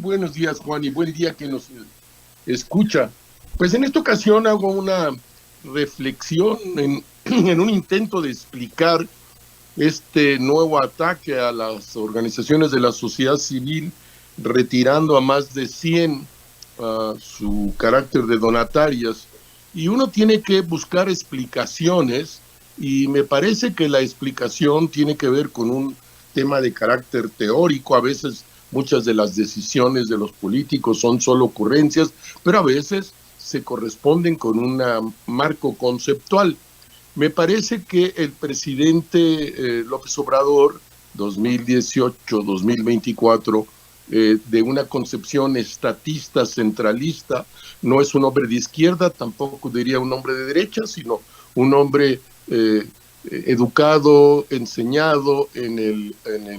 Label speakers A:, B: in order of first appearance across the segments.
A: buenos días, Juan, y buen día que nos escucha. Pues en esta ocasión hago una reflexión en un intento de explicar este nuevo ataque a las organizaciones de la sociedad civil, retirando a más de 100 su carácter de donatarias. Y uno tiene que buscar explicaciones, y me parece que la explicación tiene que ver con un tema de carácter teórico. A veces muchas de las decisiones de los políticos son solo ocurrencias, pero a veces se corresponden con un marco conceptual. Me parece que el presidente López Obrador, 2018-2024, de una concepción estatista, centralista, no es un hombre de izquierda, tampoco diría un hombre de derecha, sino un hombre educado, enseñado en el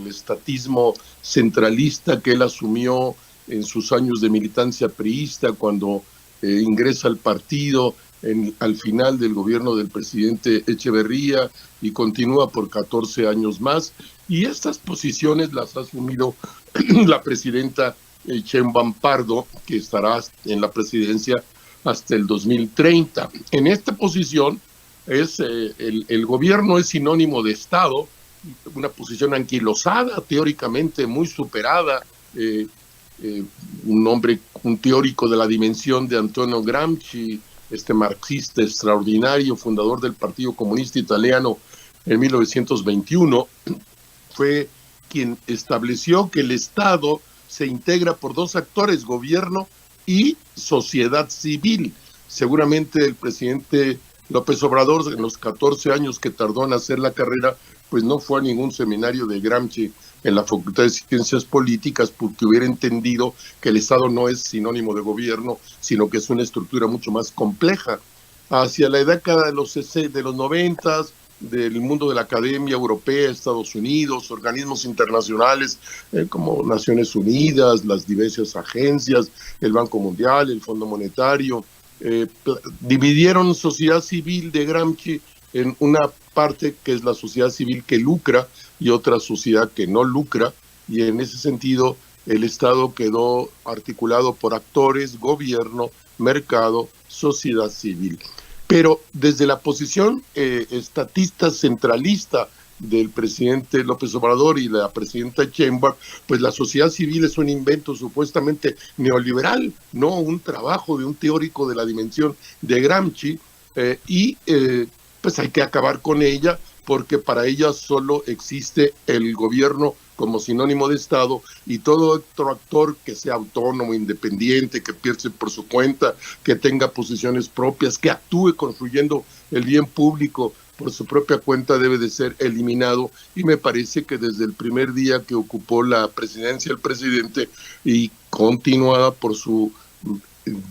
A: estatismo centralista que él asumió en sus años de militancia priista, cuando ingresa al partido al final del gobierno del presidente Echeverría y continúa por 14 años más. Y estas posiciones las ha asumido la presidenta Sheinbaum Pardo, que estará en la presidencia hasta el 2030. En esta posición el gobierno es sinónimo de Estado, una posición anquilosada, teóricamente muy superada. Un teórico de la dimensión de Antonio Gramsci, este marxista extraordinario, fundador del Partido Comunista Italiano en 1921, fue quien estableció que el Estado se integra por dos actores, gobierno y sociedad civil. Seguramente el presidente López Obrador, en los 14 años que tardó en hacer la carrera, pues no fue a ningún seminario de Gramsci en la Facultad de Ciencias Políticas, porque hubiera entendido que el Estado no es sinónimo de gobierno, sino que es una estructura mucho más compleja. Hacia la década de los 90, del mundo de la academia europea, Estados Unidos, organismos internacionales como Naciones Unidas, las diversas agencias, el Banco Mundial, el Fondo Monetario, dividieron sociedad civil de Gramsci en una parte que es la sociedad civil que lucra y otra sociedad que no lucra, y en ese sentido el Estado quedó articulado por actores, gobierno, mercado, sociedad civil. Pero desde la posición estatista centralista del presidente López Obrador y la presidenta Sheinbaum, pues la sociedad civil es un invento supuestamente neoliberal, no un trabajo de un teórico de la dimensión de Gramsci, pues hay que acabar con ella, porque para ella solo existe el gobierno como sinónimo de Estado, y todo otro actor que sea autónomo, independiente, que piense por su cuenta, que tenga posiciones propias, que actúe construyendo el bien público por su propia cuenta, debe de ser eliminado. Y me parece que desde el primer día que ocupó la presidencia el presidente, y continuada por su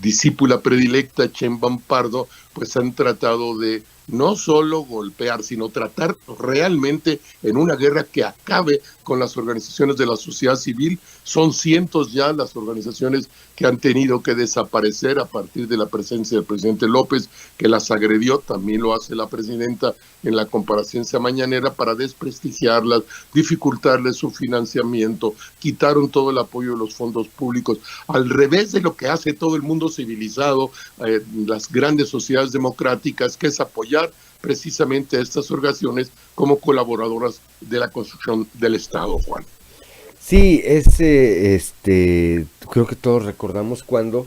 A: discípula predilecta Sheinbaum Pardo, pues han tratado de no solo golpear, sino tratar realmente en una guerra que acabe con las organizaciones de la sociedad civil. Son cientos ya las organizaciones que han tenido que desaparecer a partir de la presencia del presidente López, que las agredió. También lo hace la presidenta en la comparecencia mañanera, para desprestigiarlas, dificultarles su financiamiento, quitaron todo el apoyo de los fondos públicos, al revés de lo que hace todo el mundo civilizado, las grandes sociedades democráticas, que es apoyar precisamente a estas organizaciones como colaboradoras de la construcción del Estado, Juan.
B: Sí, creo que todos recordamos cuando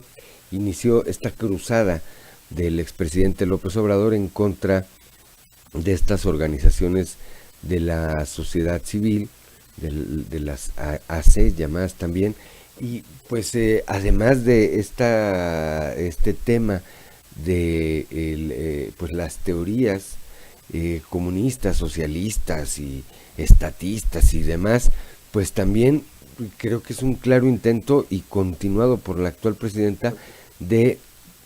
B: inició esta cruzada del expresidente López Obrador en contra de estas organizaciones de la sociedad civil, de las AC llamadas también, y pues además de este tema de pues las teorías comunistas, socialistas y estatistas y demás, pues también creo que es un claro intento, y continuado por la actual presidenta, de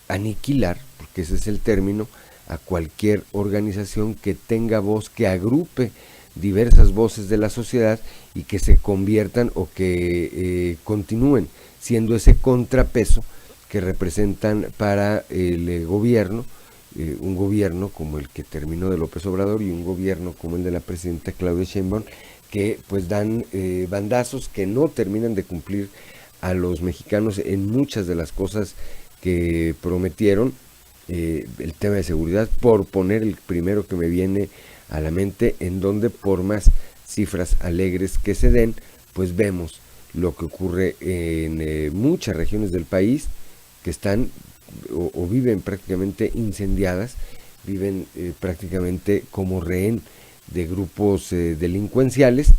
B: aniquilar, porque ese es el término, a cualquier organización que tenga voz, que agrupe diversas voces de la sociedad y que se conviertan o que continúen siendo ese contrapeso que representan para el gobierno, un gobierno como el que terminó de López Obrador y un gobierno como el de la presidenta Claudia Sheinbaum, que pues dan bandazos que no terminan de cumplir a los mexicanos en muchas de las cosas que prometieron. El tema de seguridad, por poner el primero que me viene a la mente, en donde por más cifras alegres que se den, pues vemos lo que ocurre en muchas regiones del país que están o viven prácticamente incendiadas, viven prácticamente como rehén de grupos delincuenciales,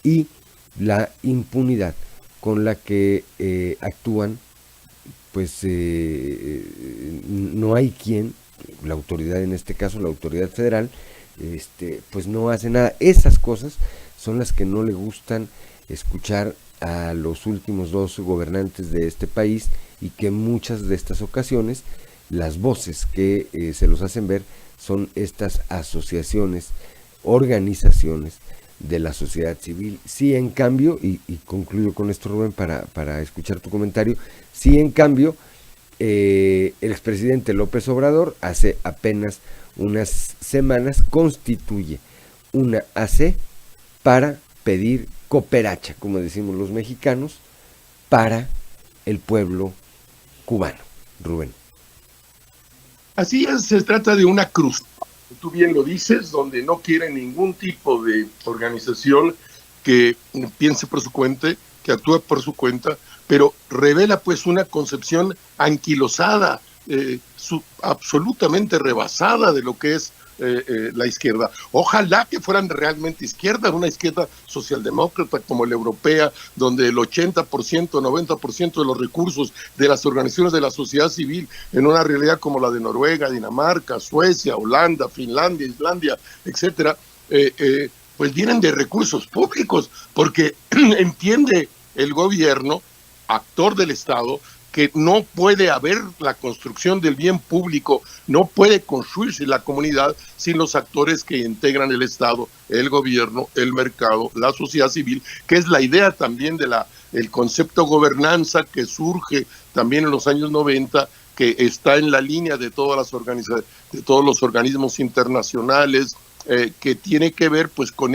B: y la impunidad con la que actúan, pues no hay quien, la autoridad en este caso, la autoridad federal, pues no hace nada. Esas cosas son las que no le gustan escuchar a los últimos dos gobernantes de este país, y que en muchas de estas ocasiones las voces que se los hacen ver son estas asociaciones, organizaciones de la sociedad civil. Sí, en cambio, y concluyo con esto, Rubén, para escuchar tu comentario, sí, en cambio, el expresidente López Obrador hace apenas unas semanas constituye una AC para pedir cooperacha, como decimos los mexicanos, para el pueblo cubano. Rubén.
A: Así es, se trata de una cruz, tú bien lo dices, donde no quiere ningún tipo de organización que piense por su cuenta, que actúe por su cuenta, pero revela pues una concepción anquilosada, absolutamente rebasada de lo que es la izquierda. Ojalá que fueran realmente izquierda, una izquierda socialdemócrata como la europea, donde el 80%, 90% de los recursos de las organizaciones de la sociedad civil, en una realidad como la de Noruega, Dinamarca, Suecia, Holanda, Finlandia, Islandia, etcétera, pues vienen de recursos públicos, porque entiende el gobierno, actor del Estado, que no puede haber la construcción del bien público, no puede construirse la comunidad sin los actores que integran el Estado, el gobierno, el mercado, la sociedad civil, que es la idea también de el concepto gobernanza que surge también en los años 90, que está en la línea de todas las de todos los organismos internacionales, que tiene que ver pues con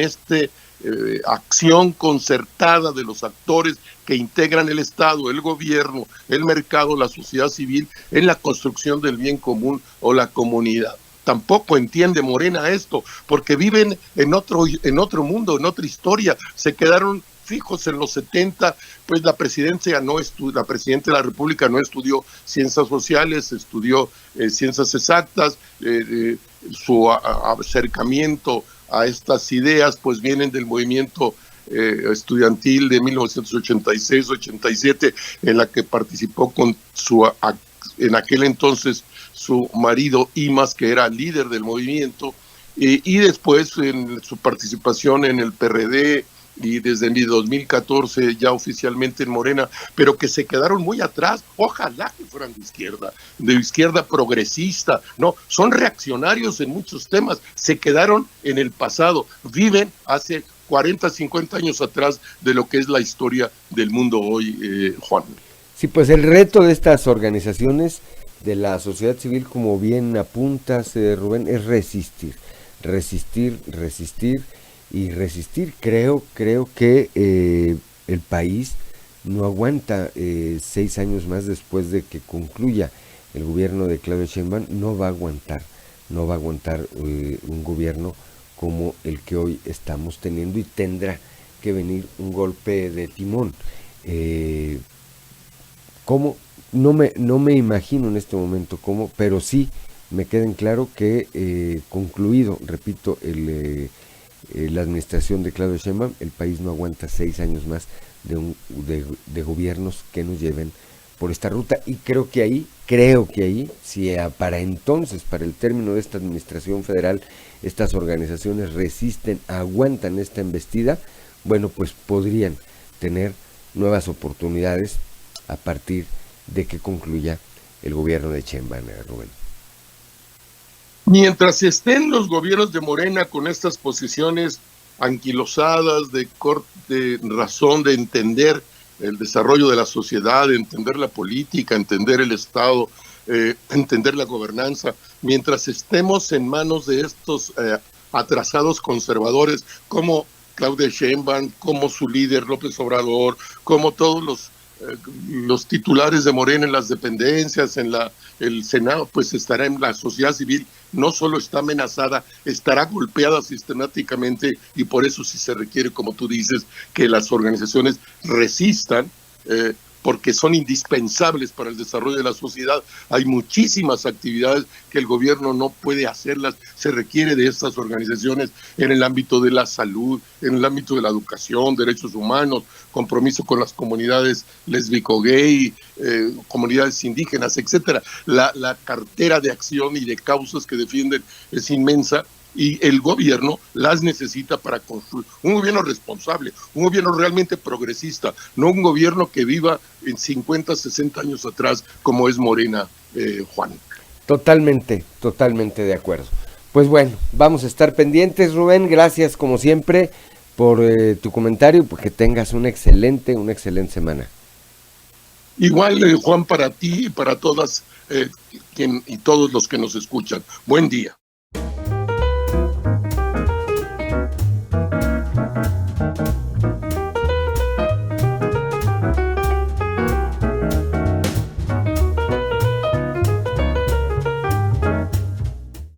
A: acción concertada de los actores que integran el Estado, el gobierno, el mercado, la sociedad civil, en la construcción del bien común o la comunidad. Tampoco entiende Morena esto, porque viven en otro mundo, en otra historia. Se quedaron fijos en los 70, pues la presidenta de la República no estudió ciencias sociales, estudió ciencias exactas, su acercamiento a estas ideas pues vienen del movimiento estudiantil de 1986-87, en la que participó con en aquel entonces su marido Imas, que era líder del movimiento, y después en su participación en el PRD, y desde 2014 ya oficialmente en Morena, pero que se quedaron muy atrás. Ojalá que fueran de izquierda progresista. No, son reaccionarios en muchos temas, se quedaron en el pasado, viven hace 40, 50 años atrás de lo que es la historia del mundo hoy, Juan.
B: Sí, pues el reto de estas organizaciones de la sociedad civil, como bien apuntas, Rubén, es resistir, y resistir. Creo que el país no aguanta 6 años más después de que concluya el gobierno de Claudia Sheinbaum. No va a aguantar un gobierno como el que hoy estamos teniendo, y tendrá que venir un golpe de timón. ¿Cómo? No me imagino en este momento cómo, pero sí me queda en claro que concluido, repito, la administración de Claudia Sheinbaum, el país no aguanta 6 años más de gobiernos que nos lleven por esta ruta. Y creo que ahí, si para entonces, para el término de esta administración federal, estas organizaciones resisten, aguantan esta embestida, bueno, pues podrían tener nuevas oportunidades a partir de que concluya el gobierno de Sheinbaum, Rubén.
A: Mientras estén los gobiernos de Morena con estas posiciones anquilosadas de razón de entender el desarrollo de la sociedad, de entender la política, entender el Estado, entender la gobernanza, mientras estemos en manos de estos atrasados conservadores como Claudia Sheinbaum, como su líder López Obrador, como todos los los titulares de Morena en las dependencias, el Senado, pues estará en la sociedad civil, no solo está amenazada, estará golpeada sistemáticamente, y por eso sí se requiere, como tú dices, que las organizaciones resistan, porque son indispensables para el desarrollo de la sociedad. Hay muchísimas actividades que el gobierno no puede hacerlas, se requiere de estas organizaciones en el ámbito de la salud, en el ámbito de la educación, derechos humanos, compromiso con las comunidades lésbico-gay, comunidades indígenas, etcétera. La cartera de acción y de causas que defienden es inmensa, y el gobierno las necesita para construir un gobierno responsable, un gobierno realmente progresista, no un gobierno que viva en 50, 60 años atrás como es Morena, Juan.
B: Totalmente de acuerdo. Pues bueno, vamos a estar pendientes, Rubén, gracias como siempre por tu comentario, y que tengas una excelente semana.
A: Igual, Juan, para ti y para todas y todos los que nos escuchan. Buen día.